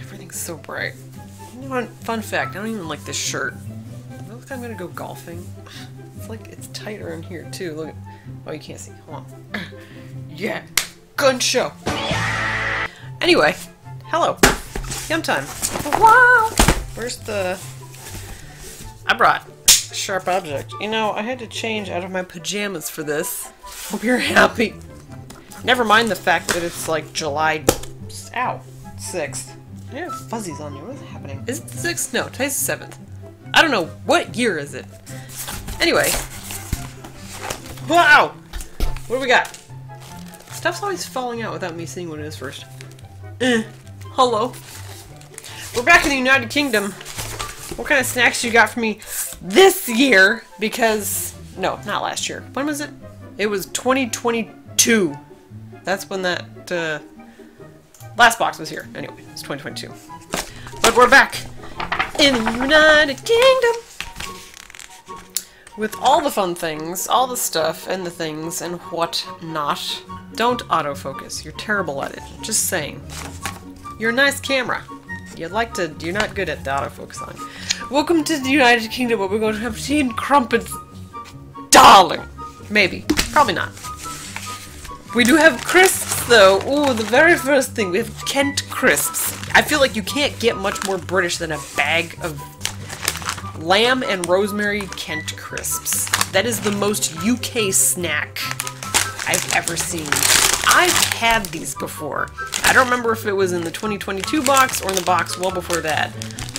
Everything's so bright. You know what? Fun fact, I don't even like this shirt. Does it look like I'm gonna go golfing? It's like, it's tighter in here too. Look at, oh, you can't see. Hold on. Yeah, gun show. Anyway, hello. Yum time. Wow. Where's the... I brought a sharp object. You know, I had to change out of my pajamas for this. Hope you're happy. Never mind the fact that it's like July... Ow. 6th. I have fuzzies on you. What is happening? Is it the 6th? No, today's the 7th. I don't know. What year is it? Anyway. Wow! What do we got? Stuff's always falling out without me seeing what it is first. Hello. We're back in the United Kingdom. What kind of snacks you got for me this year? Because... No, not last year. When was it? It was 2022. That's when that, last box was here. Anyway, it's 2022. But we're back in the United Kingdom with all the fun things, all the stuff, and the things, and what not. Don't autofocus. You're terrible at it. Just saying. You're a nice camera. You'd like to... You're not good at the autofocus on. Welcome to the United Kingdom, where we're going to have tea and crumpets. Darling! Maybe. Probably not. We do have crisps, though. Ooh, the very first thing. We have Kent crisps. I feel like you can't get much more British than a bag of lamb and rosemary Kent crisps. That is the most UK snack I've ever seen. I've had these before. I don't remember if it was in the 2022 box or in the box well before that,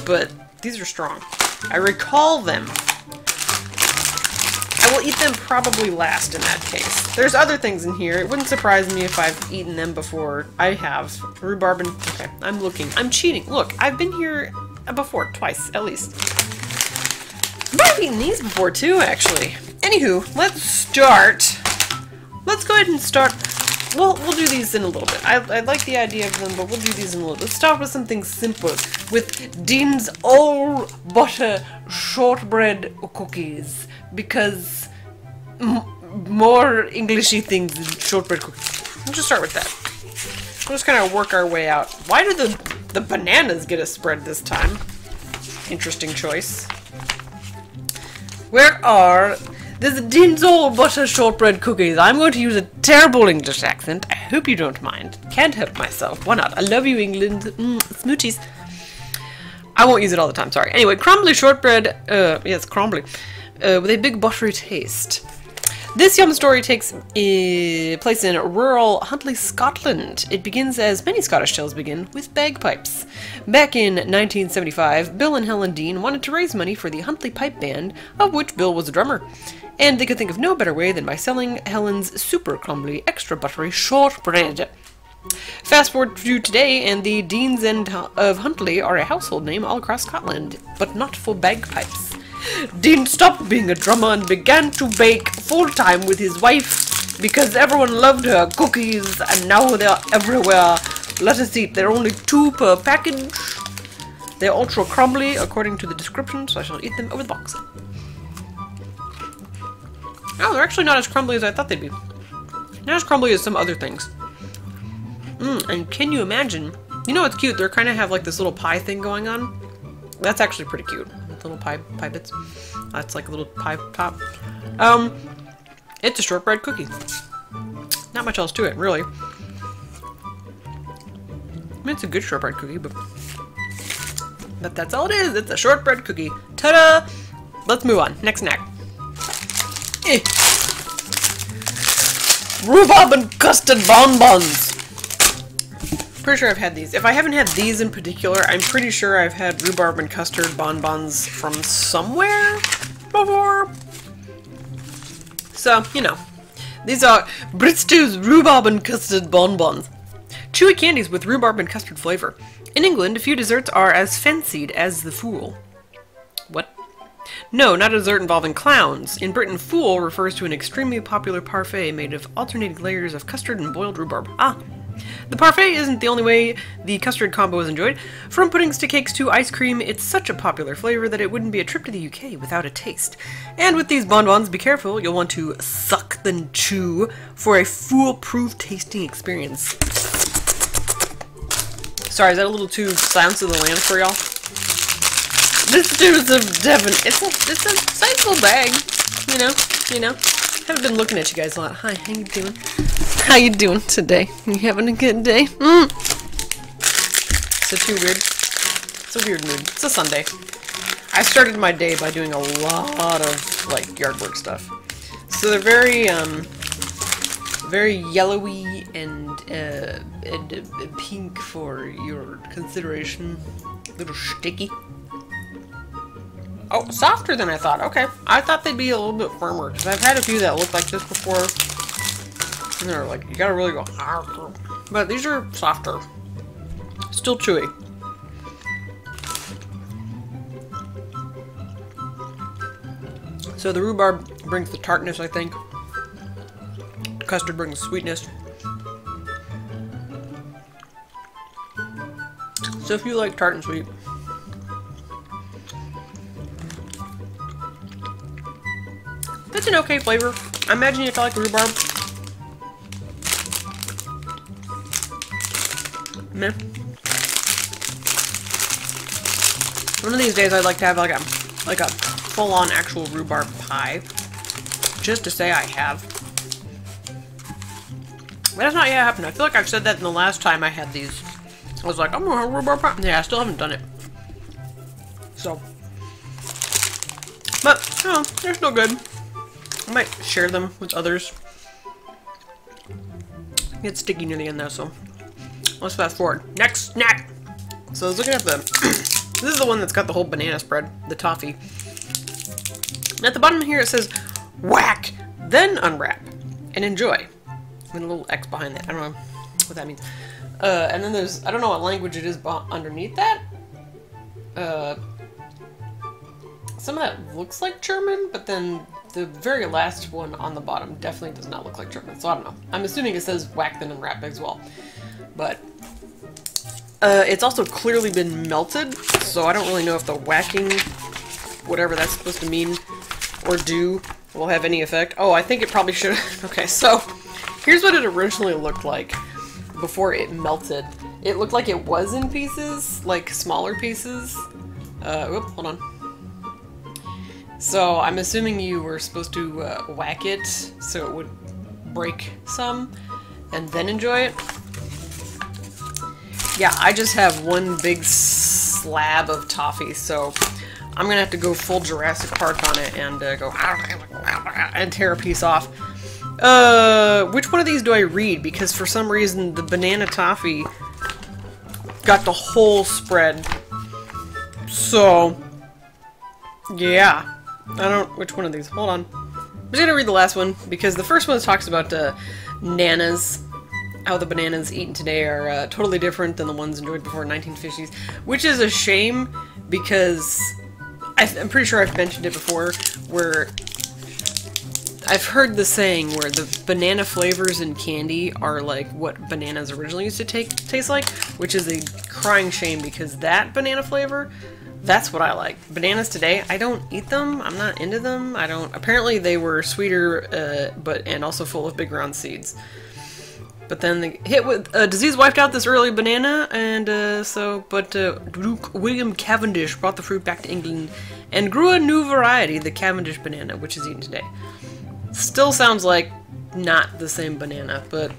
but these are strong. I recall them. I will eat them probably last in that case. There's other things in here. It wouldn't surprise me if I've eaten them before. I have. Rhubarb and... Okay, I'm looking. I'm cheating. Look, I've been here before. Twice, at least. I've eaten these before, too, actually. Anywho, let's start. Let's go ahead and start... Well, we'll do these in a little bit. I like the idea of them, but we'll do these in a little bit. Let's start with something simple. With Dean's All Butter Shortbread Cookies. Because more Englishy things than shortbread cookies. We'll just start with that. We'll just kind of work our way out. Why do the bananas get a spread this time? Interesting choice. Where are... There's Dean's All Butter Shortbread Cookies. I'm going to use a terrible English accent. I hope you don't mind. Can't help myself. Why not? I love you, England. Smoochies. I won't use it all the time, sorry. Anyway, crumbly shortbread, yes, crumbly, with a big buttery taste. This yum story takes place in rural Huntly, Scotland. It begins as many Scottish tales begin, with bagpipes. Back in 1975, Bill and Helen Dean wanted to raise money for the Huntly Pipe Band, of which Bill was a drummer. And they could think of no better way than by selling Helen's super crumbly, extra buttery shortbread. Fast forward to today, and the Deans of Huntly are a household name all across Scotland, but not for bagpipes. Dean stopped being a drummer and began to bake full-time with his wife because everyone loved her cookies, and now they're everywhere. Let us eat. There are only 2 per package. They're ultra crumbly, according to the description, so I shall eat them over the box. Oh, they're actually not as crumbly as I thought they'd be. Not as crumbly as some other things. And can you imagine? You know what's cute? They kind of have like this little pie thing going on. That's actually pretty cute. Little pie bits. That's like a little pie top. It's a shortbread cookie. Not much else to it, really. I mean, it's a good shortbread cookie, but that's all it is. It's a shortbread cookie. Ta-da! Let's move on. Next snack. Rhubarb and custard bonbons. Pretty sure I've had these. If I haven't had these in particular, I'm pretty sure I've had rhubarb and custard bonbons from somewhere before. So, you know. These are Bristows rhubarb and custard bonbons. Chewy candies with rhubarb and custard flavor. In England, a few desserts are as fancied as the fool. What? No, not a dessert involving clowns. In Britain, fool refers to an extremely popular parfait made of alternating layers of custard and boiled rhubarb. Ah. The parfait isn't the only way the custard combo is enjoyed. From puddings to cakes to ice cream, it's such a popular flavor that it wouldn't be a trip to the UK without a taste. And with these bonbons, be careful, you'll want to suck then chew for a foolproof tasting experience. Sorry, is that a little too Silence of the Lambs for y'all? This dude's a Devon. It's a sizable bag. You know. Haven't been looking at you guys a lot. Hi, how you doing? How you doing today? You having a good day? So too weird. It's a weird mood. It's a Sunday. I started my day by doing a lot of like yard work stuff. So they're very yellowy and pink for your consideration. A little sticky. Oh, softer than I thought. Okay. I thought they'd be a little bit firmer, because I've had a few that look like this before. And they're like, you gotta really go. But these are softer. Still chewy. So the rhubarb brings the tartness, I think. Custard brings the sweetness. So if you like tart and sweet, that's an okay flavor. I imagine if I like rhubarb. Meh. One of these days I'd like to have like a full-on actual rhubarb pie. Just to say I have. But that's not yet happened. I feel like I've said that in the last time I had these. I was like, I'm gonna have rhubarb pie. Yeah, I still haven't done it. So. But, you know, they're still good. I might share them with others. It gets sticky near the end though, so let's fast forward. Next snack! So I was looking at the... this is the one that's got the whole banana spread, the toffee. And at the bottom here it says, whack, then unwrap, and enjoy. With a little X behind that. I don't know what that means. And then there's, I don't know what language it is underneath that. Some of that looks like German, but then the very last one on the bottom definitely does not look like German, so I don't know. I'm assuming it says whack then unwrap as well. But it's also clearly been melted, so I don't really know if the whacking, whatever that's supposed to mean or do, will have any effect. Oh, I think it probably should. Okay, so here's what it originally looked like before it melted. It looked like it was in pieces, like smaller pieces. Whoop, hold on. So I'm assuming you were supposed to whack it so it would break some and then enjoy it. Yeah, I just have one big slab of toffee, so I'm gonna have to go full Jurassic Park on it and go and tear a piece off. Which one of these do I read? Because for some reason the Banana Toffee got the whole spread. So, yeah. I don't... which one of these? Hold on. I'm just gonna read the last one, because the first one talks about nanas. How the bananas eaten today are totally different than the ones enjoyed before 1950s. Which is a shame, because I'm pretty sure I've mentioned it before, where I've heard the saying where the banana flavors in candy are like what bananas originally used to taste like, which is a crying shame, because that banana flavor, that's what I like. Bananas today, I don't eat them. I'm not into them. I don't. Apparently they were sweeter, and also full of big round seeds. But then they hit with disease wiped out this early banana, and Duke William Cavendish brought the fruit back to England and grew a new variety, the Cavendish banana, which is eaten today. Still sounds like not the same banana, but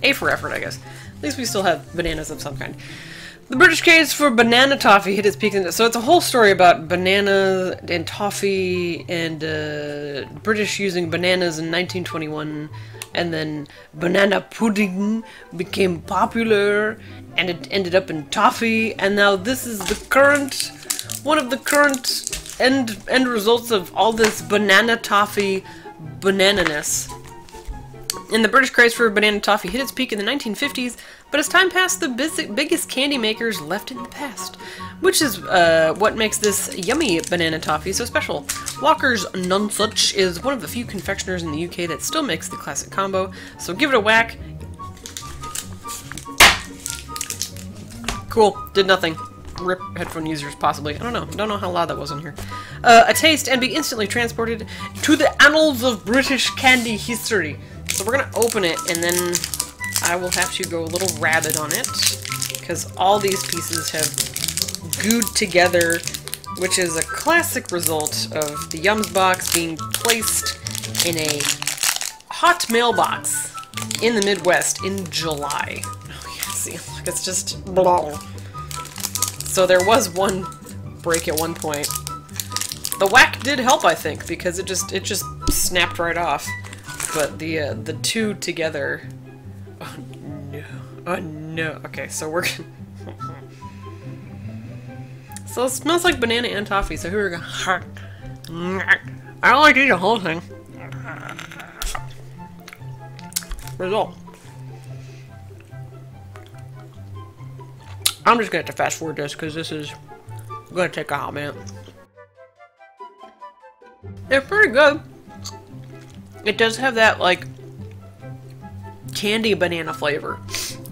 A for effort, I guess. At least we still have bananas of some kind. The British craze for banana toffee hit its peak in... So it's a whole story about banana and toffee and British using bananas in 1921, and then banana pudding became popular and it ended up in toffee, and now this is the current... one of the current end results of all this banana toffee banananess. And the British craze for banana toffee hit its peak in the 1950s, but as time passed, the biggest candy makers left it in the past, which is what makes this yummy banana toffee so special. Walker's Nonsuch is one of the few confectioners in the UK that still makes the classic combo, so give it a whack. Cool, did nothing. Rip headphone users, possibly. I don't know how loud that was in here. A taste and be instantly transported to the annals of British candy history. So we're gonna open it, and then I will have to go a little rabid on it because all these pieces have gooed together, which is a classic result of the Yums box being placed in a hot mailbox in the Midwest in July. Oh yeah, see, look, it's just blah. So there was one break at one point. The whack did help, I think, because it just snapped right off. But the two together. Oh no! Oh no! Okay, so we're gonna. So it smells like banana and toffee. So here we go. I don't like to eat the whole thing. Result. I'm just gonna have to fast forward this because this is gonna take a hot minute. They're pretty good. It does have that like candy banana flavor.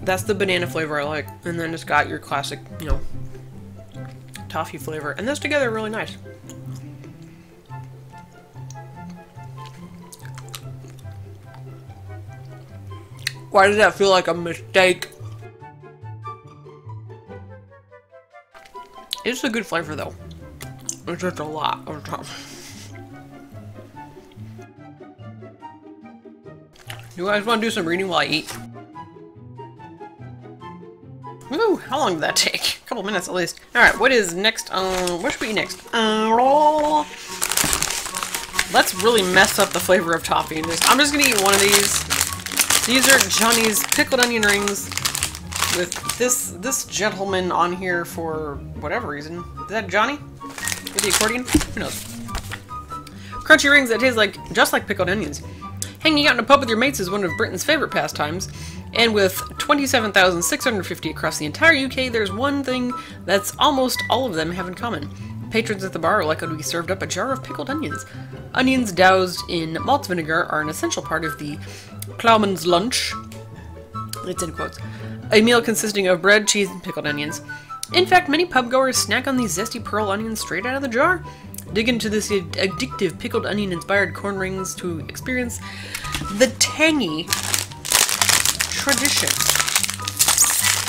That's the banana flavor I like. And then it's got your classic, you know, toffee flavor. And those together are really nice. Why does that feel like a mistake? It's a good flavor though. It's just a lot of toffee. You guys want to do some reading while I eat? Woo! How long did that take? A couple minutes at least. Alright, what is next? What should we eat next? Let's really mess up the flavor of toffee in this. I'm just gonna eat one of these. These are Johnny's pickled onion rings with this gentleman on here for whatever reason. Is that Johnny? With the accordion? Who knows? Crunchy rings that taste like just like pickled onions. Hanging out in a pub with your mates is one of Britain's favorite pastimes, and with 27,650 across the entire UK, there's one thing that's almost all of them have in common. Patrons at the bar are likely to be served up a jar of pickled onions. Onions doused in malt vinegar are an essential part of the ploughman's lunch. It's in quotes. A meal consisting of bread, cheese, and pickled onions. In fact, many pubgoers snack on these zesty pearl onions straight out of the jar. Dig into this addictive pickled onion-inspired corn rings to experience the tangy tradition.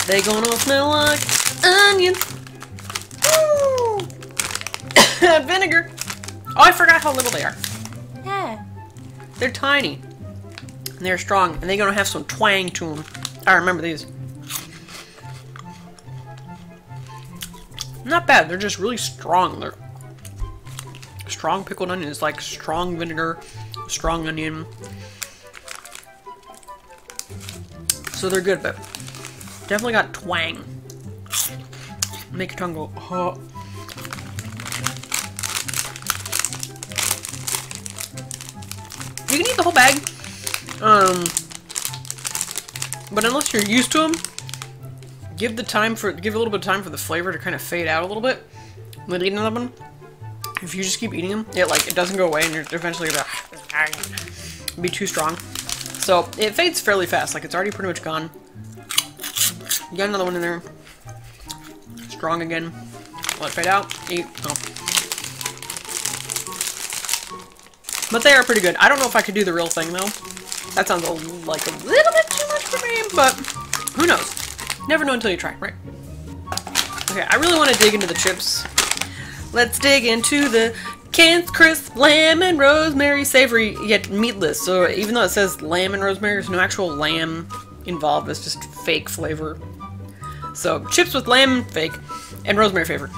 They gonna smell like onions. Woo! Vinegar. Oh, I forgot how little they are. Yeah. They're tiny. And they're strong. And they're gonna have some twang to them. I remember these. Not bad. They're just really strong. They're strong pickled onion is like strong vinegar, strong onion. So they're good, but definitely got twang. Make your tongue go, oh. You can eat the whole bag. But unless you're used to them, give a little bit of time for the flavor to kind of fade out a little bit. When eating them. If you just keep eating them, it doesn't go away, and you're eventually gonna be too strong. So it fades fairly fast. Like it's already pretty much gone. You got another one in there. Strong again. Let it fade out. Eat. Oh. But they are pretty good. I don't know if I could do the real thing though. That sounds like a little bit too much for me, but who knows? Never know until you try, right? Okay, I really want to dig into the chips. Let's dig into the Kent's Crisp Lamb and Rosemary Savory, yet meatless. So even though it says lamb and rosemary, there's no actual lamb involved. It's just fake flavor. So chips with lamb, fake, and rosemary flavor.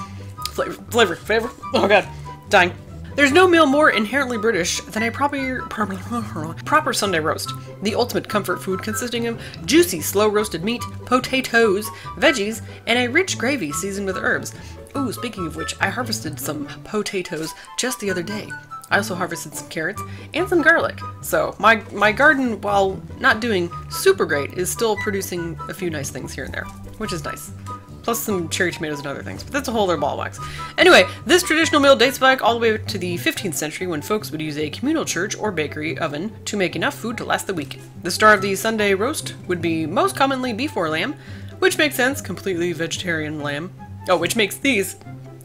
Oh god, dying. There's no meal more inherently British than a proper Sunday roast. The ultimate comfort food consisting of juicy, slow-roasted meat, potatoes, veggies, and a rich gravy seasoned with herbs. Ooh, speaking of which, I harvested some potatoes just the other day. I also harvested some carrots and some garlic. So my garden, while not doing super great, is still producing a few nice things here and there, which is nice. Plus some cherry tomatoes and other things, but that's a whole other ball of wax. Anyway, this traditional meal dates back all the way to the 15th century when folks would use a communal church or bakery oven to make enough food to last the week. The star of the Sunday roast would be most commonly beef or lamb, which makes sense, completely vegetarian lamb. Oh, which makes these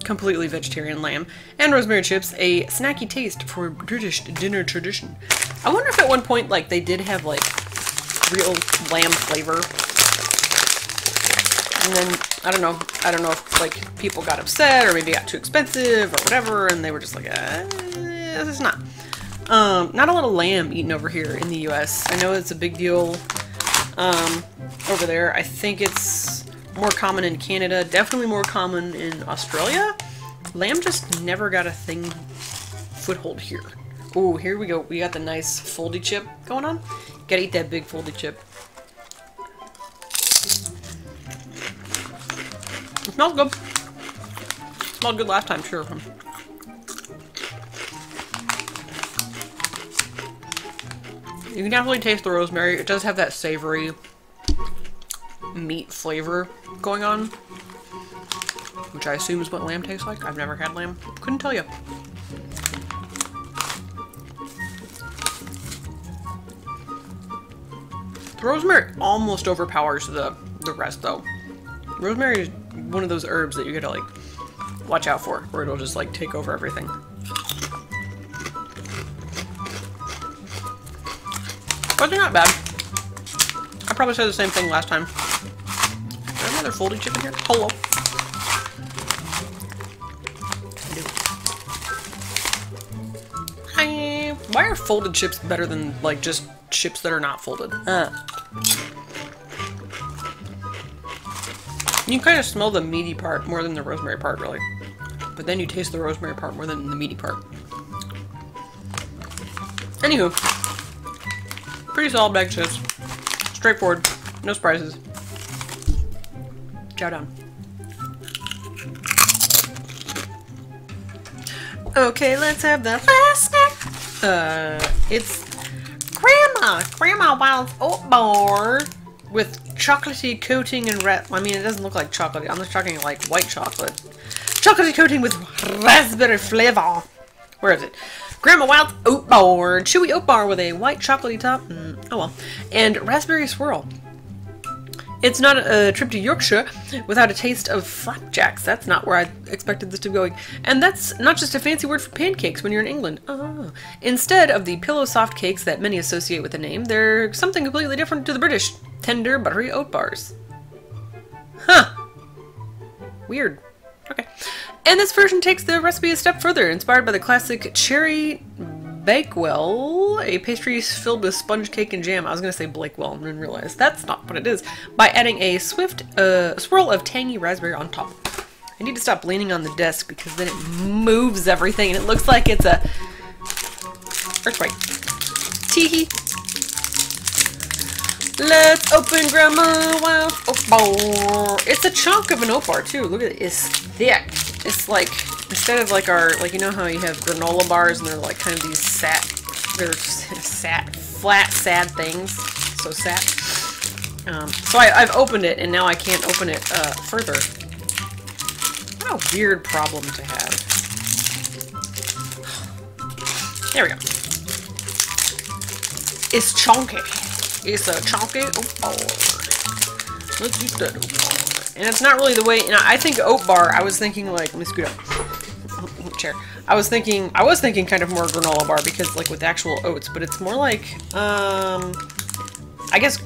completely vegetarian lamb, and rosemary chips a snacky taste for British dinner tradition. I wonder if at one point, like, they did have, like, real lamb flavor. And then, I don't know if, like, people got upset or maybe it got too expensive or whatever, and they were just like, this is not. Not a lot of lamb eaten over here in the US. I know it's a big deal over there. I think it's more common in Canada, definitely more common in Australia. Lamb just never got a foothold here. Ooh, here we go. We got the nice foldy chip going on. Gotta eat that big foldy chip. It smells good. It smelled good last time, sure. You can definitely taste the rosemary. It does have that savory meat flavor going on, which I assume is what lamb tastes like. I've never had lamb. Couldn't tell you. The rosemary almost overpowers the rest, though. Rosemary is one of those herbs that you gotta, like, watch out for, or it'll just, like, take over everything. But they're not bad. I probably said the same thing last time. Is there another foldy chip in here? Hello. Hi. Why are folded chips better than, like, just chips that are not folded? You can kind of smell the meaty part more than the rosemary part, really. But then you taste the rosemary part more than the meaty part. Anywho. Pretty solid bag of chips. Straightforward. No surprises. Chow down. Okay, let's have the last snack. It's Grandma Wild's oat bar with chocolatey coating and I mean, it doesn't look like chocolate. I'm just talking like white chocolate. Chocolatey coating with raspberry flavor. Where is it? Grandma Wild's oat bar. Chewy oat bar with a white chocolatey top. Oh well. And raspberry swirl. It's not a trip to Yorkshire without a taste of flapjacks. That's not where I expected this to be going. And that's not just a fancy word for pancakes when you're in England. Oh. Instead of the pillow soft cakes that many associate with the name, they're something completely different to the British. Tender, buttery oat bars. Huh. Weird. Okay. And this version takes the recipe a step further, inspired by the classic cherry Bakewell, a pastry filled with sponge cake and jam. I was going to say Blakewell and then realized that's not what it is. By adding a swift swirl of tangy raspberry on top. I need to stop leaning on the desk because then it moves everything and it looks like it's a earthquake. Teehee. Let's open Grandma Wild's oat bar. It's a chunk of an oat bar too. Look at it. It's thick. It's like, instead of like our, like, you know how you have granola bars and they're like kind of these flat, sad things. So sad. So I've opened it and now I can't open it further. What a weird problem to have. There we go. It's chunky. It's a chunky oat bar. Let's eat that oat bar. And it's not really the way, I think oat bar, I was thinking like, let me scoot up. Chair. I was thinking kind of more granola bar because like with actual oats, but it's more like, I guess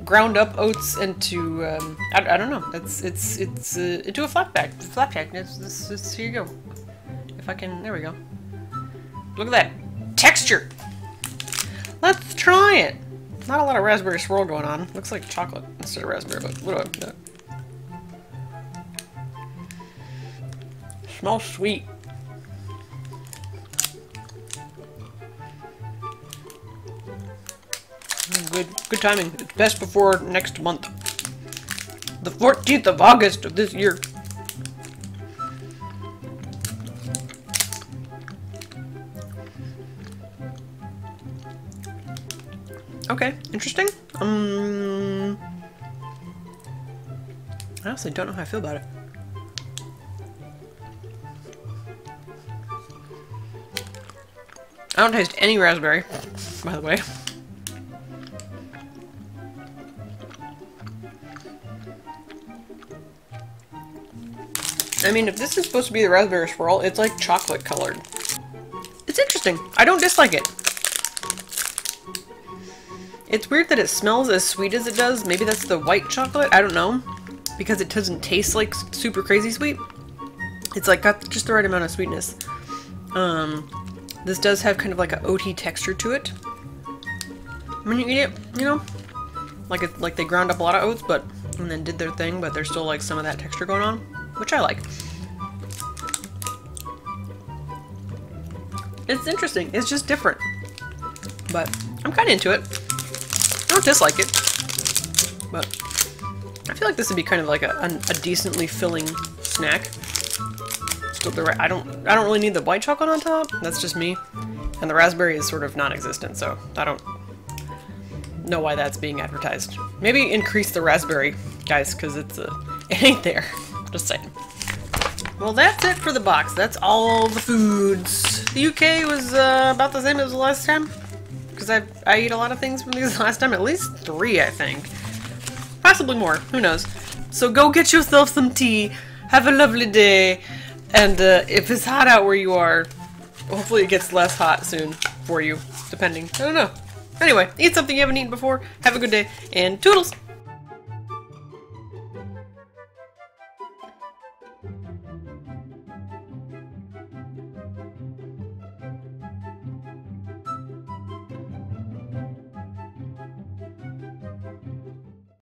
ground up oats into, I don't know. It's into a flapjack. Flapjack. Here you go. If I can, there we go. Look at that texture. Let's try it. Not a lot of raspberry swirl going on. Looks like chocolate instead of raspberry, but what do I do? Smells sweet. Good timing. It's best before next month. The 14th of August of this year. Okay, interesting. I honestly don't know how I feel about it. I don't taste any raspberry, by the way. I mean, if this is supposed to be the raspberry swirl, it's like chocolate colored. It's interesting. I don't dislike it. It's weird that it smells as sweet as it does. Maybe that's the white chocolate. I don't know. because it doesn't taste like super crazy sweet. It's like got just the right amount of sweetness. This does have kind of like a oaty texture to it when you eat it, you know, like they ground up a lot of oats, but and then did their thing, but there's still like some of that texture going on, which I like. It's interesting. It's just different, but I'm kind of into it. I don't dislike it, but I feel like this would be kind of like a decently filling snack. Still the I don't really need the white chocolate on top. That's just me, and the raspberry is sort of non-existent, so I don't know why that's being advertised. Maybe increase the raspberry, guys, because it ain't there. Just saying. Well, that's it for the box. That's all the foods. The UK was about the same as the last time, because I ate a lot of things from these last time. At least 3, I think. Possibly more. Who knows? So go get yourself some tea. Have a lovely day. And if it's hot out where you are, hopefully it gets less hot soon for you, depending. I don't know. Anyway, eat something you haven't eaten before. Have a good day, and toodles!